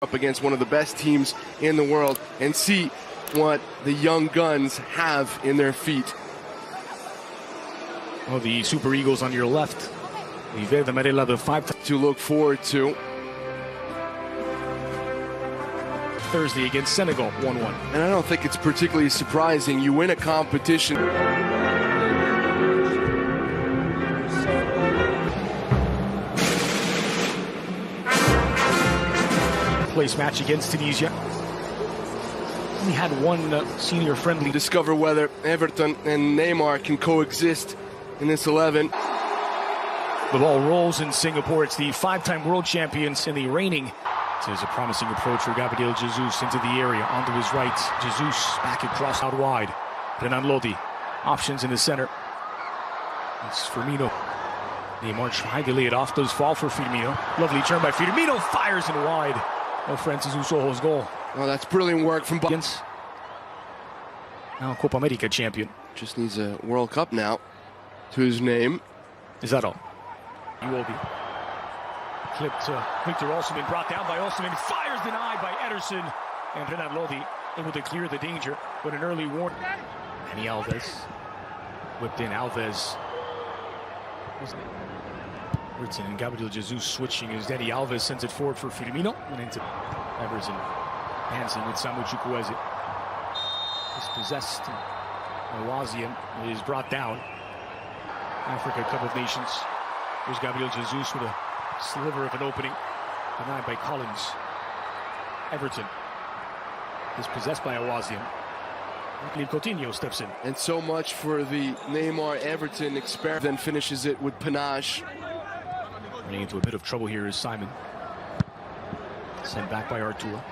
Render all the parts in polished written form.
up against one of the best teams in the world and see what the young guns have in their feet. Well, the Super Eagles on your left. The 5 to look forward to. Thursday against Senegal, 1-1. And I don't think it's particularly surprising. You win a competition. Place match against Tunisia. We had one senior friendly. Discover whether Everton and Neymar can coexist in this 11. The ball rolls in Singapore. It's the 5-time world champions and the reigning. There's a promising approach for Gabriel Jesus into the area, onto his right. Jesus back across out wide. Renan Lodi, options in the center. It's Firmino. Neymar tried to lay it off, does fall for Firmino. Lovely turn by Firmino, fires it wide. No Francis Usoho's goal. Well, that's brilliant work from now Copa America champion. Just needs a World Cup now to his name. Is that all? He will be. Clipped Victor Osimhen, brought down by Osimhen, fires denied by Ederson. And Renan Lodi able to clear the danger with an early warning. Dani Alves whipped in. Alves. Everton and Gabriel Jesus switching as Dani Alves sends it forward for Firmino. And into Everton. Dancing with Samu Chukwueze. Dispossessed. Awaziem is brought down. Africa Cup of Nations. Here's Gabriel Jesus with a sliver of an opening. Denied by Collins. Everton. Dispossessed by Awaziem. I believe Coutinho steps in. And so much for the Neymar Everton experiment. Then finishes it with panache. Running into a bit of trouble here is Simon. Sent back by Arturo.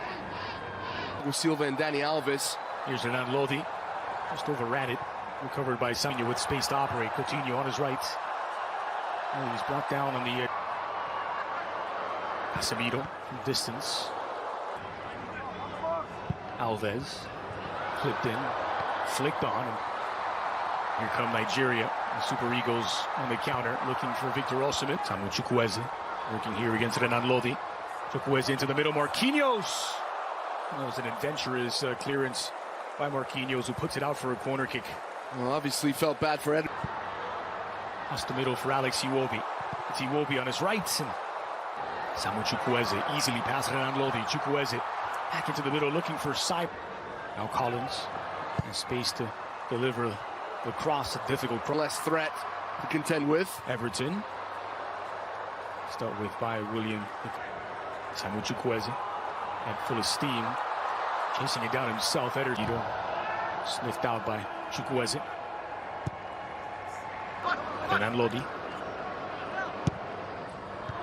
With Silva and Dani Alves. Here's Renan Lodi. Just overran it. Recovered by Simon with space to operate. Coutinho on his right. Oh, he's brought down on the Casemiro from distance. Alves. Clipped in. Flicked on. And here come Nigeria. The Super Eagles on the counter, looking for Victor Osimhen. Samu Chukwueze working here against Renan Lodi. Chukwueze into the middle. Marquinhos. That was an adventurous clearance by Marquinhos, who puts it out for a corner kick. Well, obviously felt bad for Ed. Across the middle for Alex Iwobi. It's Iwobi on his right. And Samu Chukwueze easily past Renan Lodi. Chukwueze back into the middle, looking for Simon. Now Collins in space to deliver the cross, a difficult cross. Less threat to contend with. Everton. Start with by William. Samu Chukwueze at full of steam. Chasing it down himself. Ederson sniffed out by Chukwueze. Renan Lodi.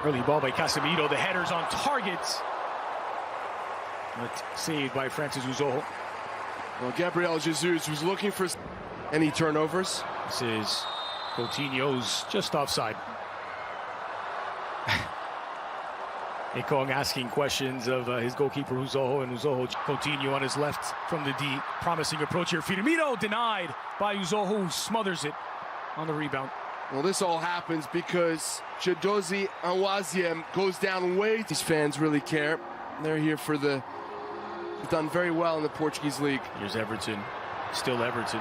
Early ball by Casemiro. The header's on target. But saved by Francis Uzoho. Well, Gabriel Jesus was looking for any turnovers. This is Coutinho's just offside. Ekong asking questions of his goalkeeper Uzoho, and Uzoho. Coutinho on his left from the D. Promising approach here. Firmino denied by Uzoho, who smothers it on the rebound. Well, this all happens because Chidozie Awaziem goes down way. These fans really care. They're here for the... Done very well in the Portuguese league. Here's Everton. Still Everton.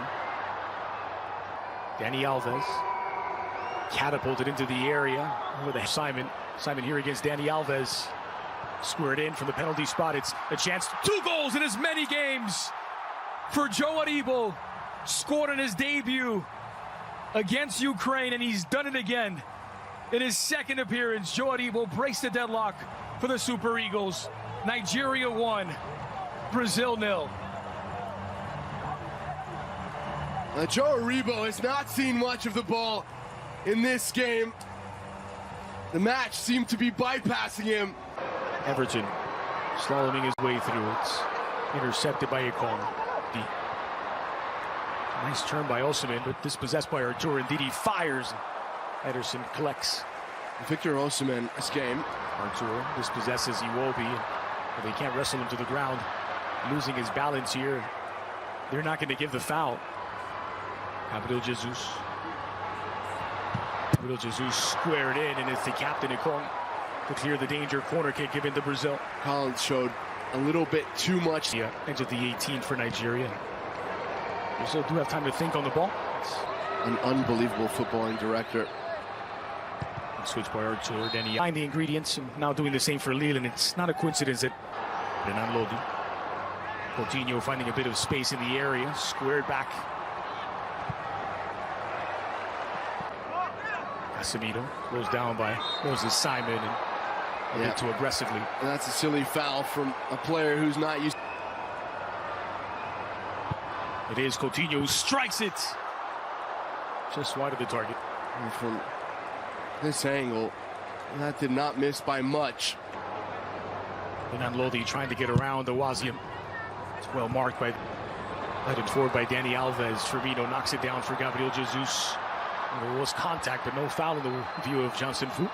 Dani Alves. Catapulted into the area. With Simon. Simon here against Dani Alves. Squared in from the penalty spot. It's a chance. 2 goals in as many games for Joe Aribo. Scored in his debut against Ukraine, and he's done it again. In his second appearance, Joe Aribo breaks the deadlock for the Super Eagles. Nigeria 1, Brazil 0. Joe Aribo has not seen much of the ball in this game. The match seemed to be bypassing him. Everton slaloming his way through. It's intercepted by Ekong. Nice turn by Osimhen, but dispossessed by Arturo. Indeed, he fires. Ederson collects. Victor Osimhen, this game. Arturo dispossesses Iwobi, but they can't wrestle him to the ground. Losing his balance here. They're not going to give the foul. Gabriel Jesus. Gabriel Jesus squared in, and it's the captain Ekong to clear the danger. Corner kick given to Brazil. Collins showed a little bit too much. Yeah, edge of the 18 for Nigeria. Brazil do have time to think on the ball. It's an unbelievable footballing director. Switch by Artur, then he find the ingredients and now doing the same for Lille, and it's not a coincidence that Renan Lodi. Coutinho finding a bit of space in the area, squared back. Casemiro goes down by Moses Simon and a bit too aggressively. And that's a silly foul from a player who's not used. It is Coutinho who strikes it just wide of the target. And from this angle, that did not miss by much. Renan Lodi trying to get around the Waziem. It's well marked by, headed forward by Dani Alves. Firmino knocks it down for Gabriel Jesus. There was contact, but no foul in the view of Johnson Fu.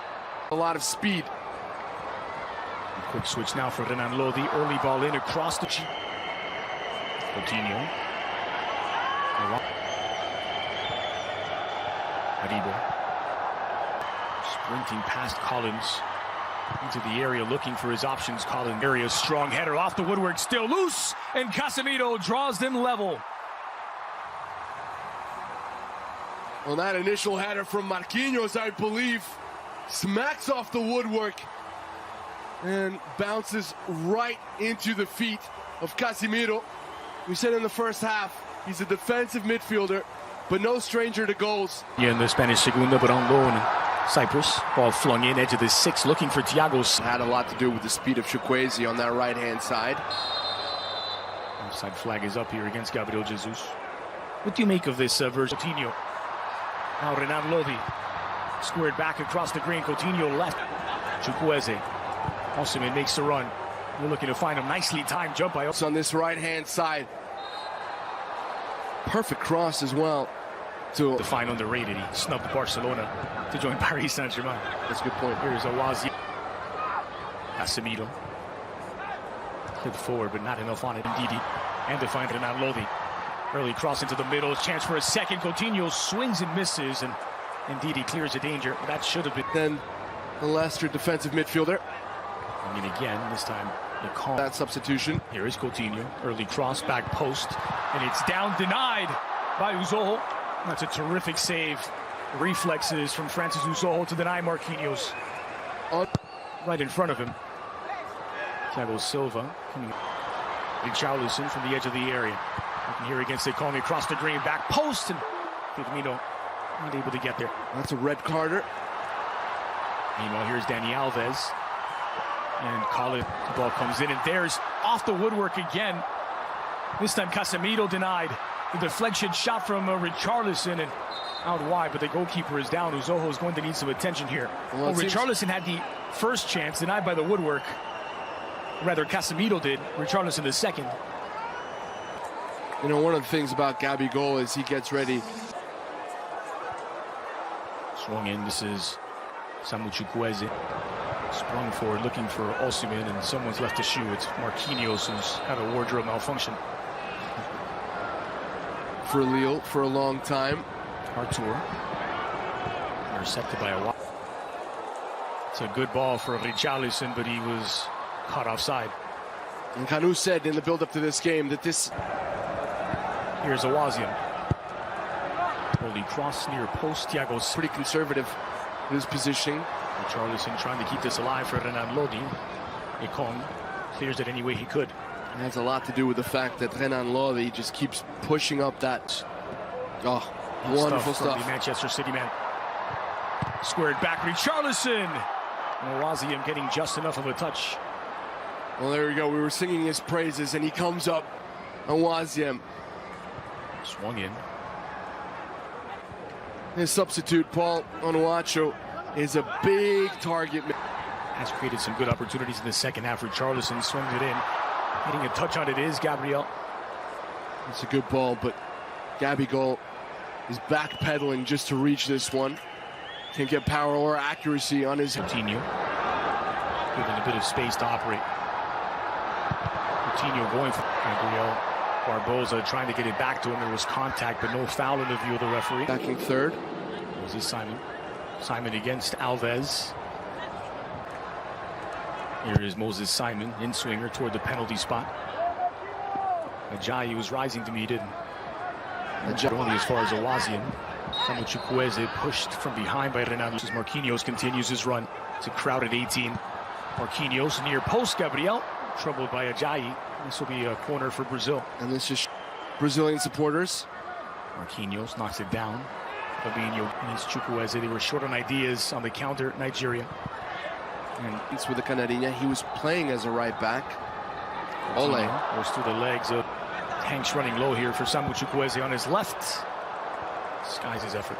A lot of speed. A quick switch now for Renan Lodi. Early ball in across the cheek. Coutinho. Aribo. Sprinting past Collins into the area, looking for his options. Collins area, strong header off the woodwork, still loose, and Casemiro draws them level. Well, that initial header from Marquinhos, I believe, smacks off the woodwork and bounces right into the feet of Casemiro. We said in the first half, he's a defensive midfielder, but no stranger to goals. Yeah, in the Spanish Segunda, but on loan. Cyprus, ball flung in, edge of the 6, looking for Thiago. Had a lot to do with the speed of Chukwueze on that right-hand side. Offside flag is up here against Gabriel Jesus. What do you make of this version? Coutinho. Now Renan Lodi. Squared back across the green. Coutinho left. Chukwueze. Osimhen makes the run. We're looking to find a nicely timed jump by on this right-hand side. Perfect cross as well. To find underrated. He snubbed Barcelona to join Paris Saint-Germain. That's a good point. Here's Awazi. Casemiro. Hit forward, but not enough on it. Ndidi. And to find Renan Lodi. Early cross into the middle. Chance for a second. Coutinho swings and misses, and Ndidi clears the danger. That should have been. Then the Leicester defensive midfielder. I mean, again, this time the call. That substitution. Here is Coutinho. Early cross, back post. And it's down, denied by Uzoho. That's a terrific save. Reflexes from Francis Uzoho to deny Marquinhos. Right in front of him. Thiago Silva coming. Richarlison from the edge of the area. Looking here against Ekong across the green, back post, and Firmino not able to get there. That's a red carder. Meanwhile, here's Dani Alves. And Collins, the ball comes in, and there's off the woodwork again. This time Casemiro denied. The deflection shot from Richarlison and out wide, but the goalkeeper is down. Uzoho is going to need some attention here. Well, Richarlison had the first chance, denied by the woodwork. Rather, Casemiro did. Richarlison the second. You know, one of the things about Gabigol is he gets ready. Swung in. This is Samu Chukwueze. Sprung forward, looking for Osimhen, and someone's left a shoe. It's Marquinhos, who's had a wardrobe malfunction. For Lille for a long time. Artur. Intercepted by a. It's a good ball for Richarlison, but he was caught offside. And Kanu said in the build-up to this game that this. Here's Awaziem. Holy cross near post. Thiago's pretty conservative in his positioning. Richarlison trying to keep this alive for Renan Lodi. Ekong clears it any way he could. It has a lot to do with the fact that Renan Lodi just keeps pushing up that. Oh, wonderful stuff. The Manchester City man. Squared back, Richarlison. Awaziem getting just enough of a touch. Well, there we go. We were singing his praises, and he comes up. Awaziem. Swung in. His substitute, Paul Onuachu, is a big target. Has created some good opportunities in the second half. Richarlison swings it in. Getting a touch on it is Gabriel. It's a good ball, but Gabigol is backpedaling just to reach this one. Can't get power or accuracy on his. Coutinho giving a bit of space to operate. Coutinho going for Gabriel. Barbosa trying to get it back to him. There was contact, but no foul in the view of the referee. Backing third. Was this Simon? Simon against Alves. Here is Moses Simon, in-swinger toward the penalty spot. Ajayi was rising to meet it. Only as far as Awazian. Samuel Chukwueze pushed from behind by Renato. Marquinhos continues his run. It's a crowded 18. Marquinhos near post, Gabriel. Troubled by Ajayi. This will be a corner for Brazil. And this is Brazilian supporters. Marquinhos knocks it down. Fabinho needs Chukwueze. They were short on ideas on the counter, Nigeria. And it's with the Canarinha. He was playing as a right back. Ole goes through the legs of Hanks running low here for Samuel Chukwueze on his left. Skies his effort.